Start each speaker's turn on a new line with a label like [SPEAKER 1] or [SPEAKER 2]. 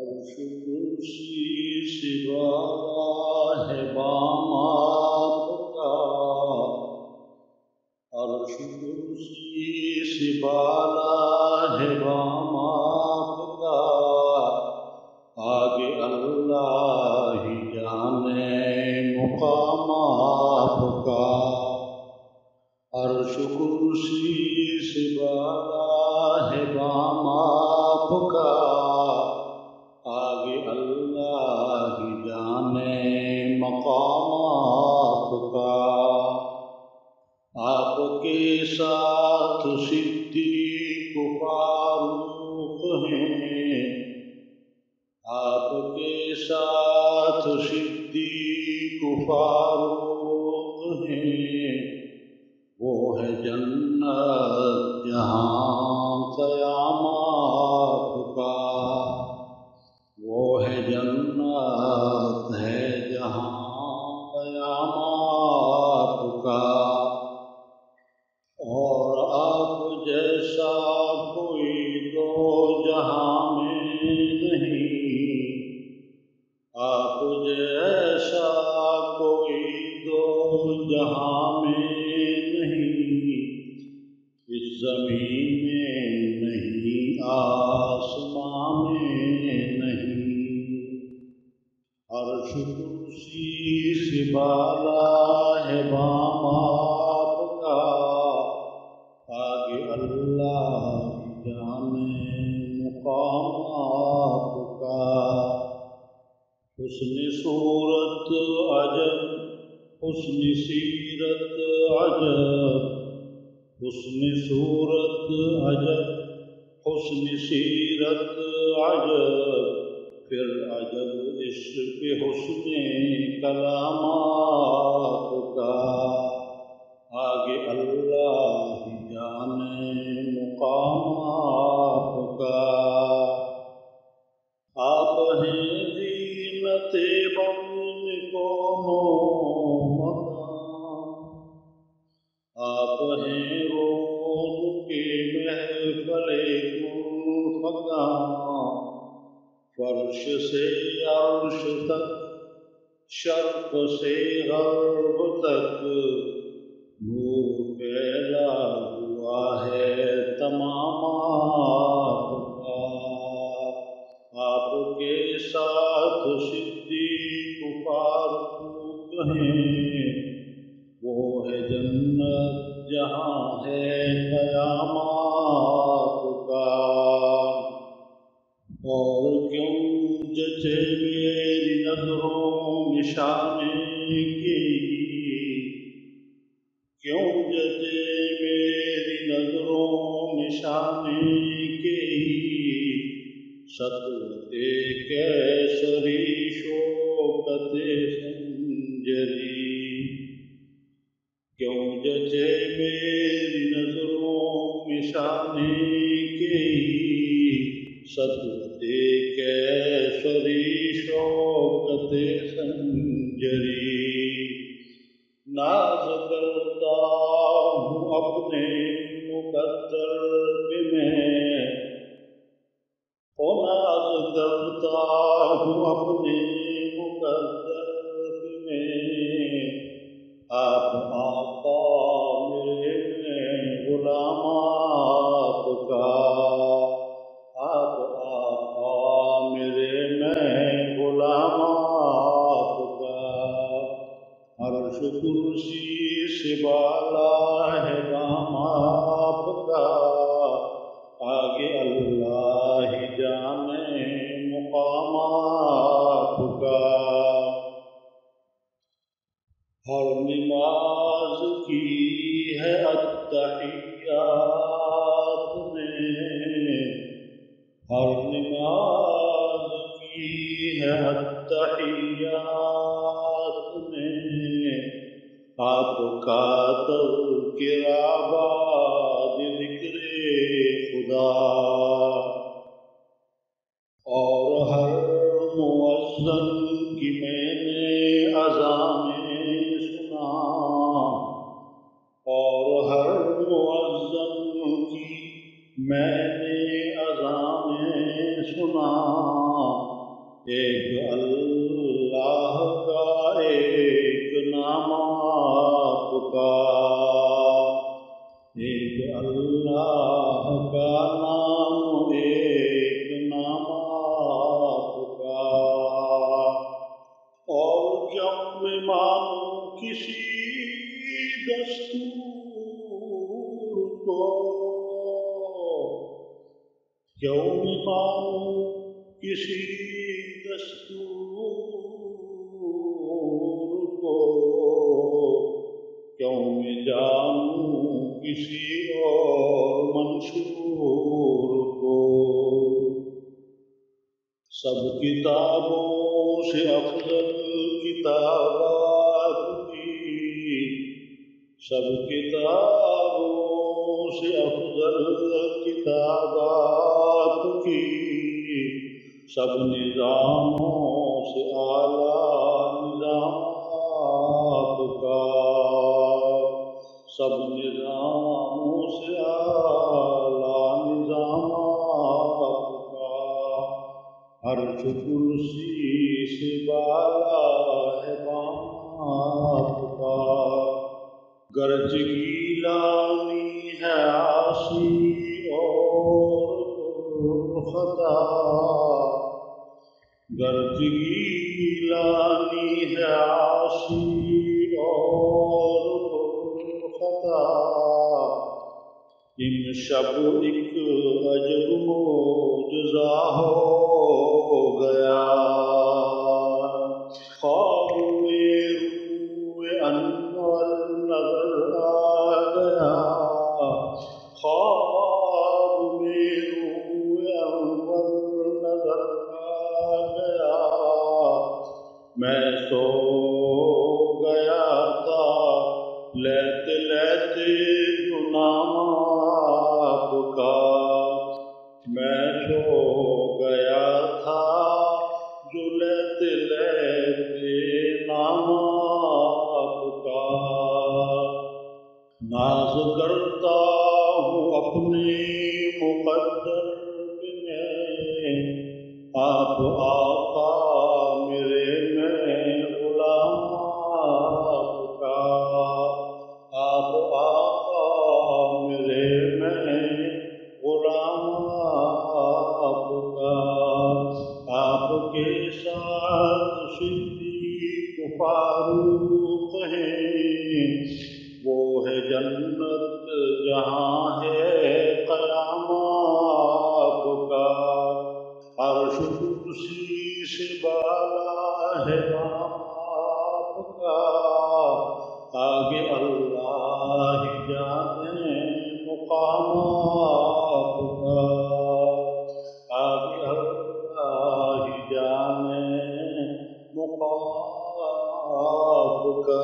[SPEAKER 1] عرش کرسی سوا ہے بام آپ کا، عرش کرسی سوالا ہے بام آپ کا، آگے اللہ ہی جانے مقام آپ کا۔ عرش کرسی سوالا ہے بام آپ کا، آگے اللہ ہی جانے مقام آپ کا۔ آپ کے ساتھ صدیق و فاروق ہیں، آپ کے ساتھ صدیق و فاروق ہیں، وہ ہے جنت جہاں قیام آپ کا، وہ ہے جنت ہے جہاں قیام آپ کا۔ اور آپ جیسا کوئی دو جہاں میں نہیں، آپ جیسا کوئی دو جہاں میں نہیں، اس زمین میں نہیں آسمان میں نہیں۔ عرش کرسی سے بالا ہے بام آپ کا، آگے اللہ جانے مقام آپ کا۔ حسن صورت عجب، حسن سیرت عجب، حسن صورت عجب، حسن سیرت عجب، پھر عجب عشق حسن کلام آپ کا، آگے اللہ ہی جانے مقام آپ کا۔ آپ ہیں زینت بن کونو مکان، آپ ہیں روز کے محفل کن فکان، فرش سے عرش تک، شرق سے غرب تک، نور پھیلا ہوا ہے تمام آپ کا۔ آپ کے ساتھ صدیق و فاروق ہیں، وہ ہے جنت جہاں ہے قیام آپ کا۔ اور کیوں جچے میری نظروں میں شان کی، کیوں جچے میری نظروں میں شان کی، سطوت کیسری شوکت سنجری، کیوں جچے میری نظروں میں شان کی، سطوت کیسری شوکت سنجری۔ ناز کرتا ہوں اپنے مقدر پہ میں، ناز کرتا ہوں اپنے مقدر پہ میں، آپ آقا میرے میں غلام آپ کا، آپ آقا میرے میں غلام آپ کا۔ عرش کرسی سے بالا ہے بام آپ کا، آگے اللہ ہی جانے مقام آپ کا۔ ہر نماز کی ہے التحیات میں، ہر نماز کی ہے التحیات میں، آپ کا تذکرہ بعد ذکر خدا، اور ہر مؤذن کی میں نے اذانیں سنا، اور ہر مؤذن کی میں نے اذانیں سنا، ایک اللہ کا ایک نام آپ کا، ایک اللہ کا نام ایک نام آپ کا، اور جب میں مانوں کسی دستور کو، کیوں میں مانوں کسی دستور کو، کیوں میں جانوں کسی اور منشور کو، سب کتابوں سے افضل کتابات کی، سب کتابوں سے افضل کتابات کی، سب نظاموں سے اعلیٰ نظام آپ کا، سب نظاموں سے اعلیٰ نظام آپ کا، عرش کرسی سے بالا ہے بام آپ کا، گرج گیلانی ہے عاصی اور خطا، گرج گیلانی ہے عاصی اور خطا، امشب ایک عجب معجزہ ہو گیا، خواب میں روح انور نظر آ گیا، خواب میں روح انور نظر آ گیا، میں سو گیا تھا لیتے لیتے جو نام آپ کا، میں سو گیا تھا جو لیتے لیتے نام آپ کا، ناز کرتا ہوں اپنے مقدر میں، آپ آقا میرے میں غلام آپ کا، آپ آقا میرے میں غلام آپ کا، آپ کے ساتھ صدیق فاروق ہیں، وہ ہے جنت جہاں ہے قیام آپ کا، عرش کرسی سے بالا ہے بام آپ کا، آگے اللہ ہی جانے مقام آپ کا، آگے اللہ ہی جانے مقام آپ کا۔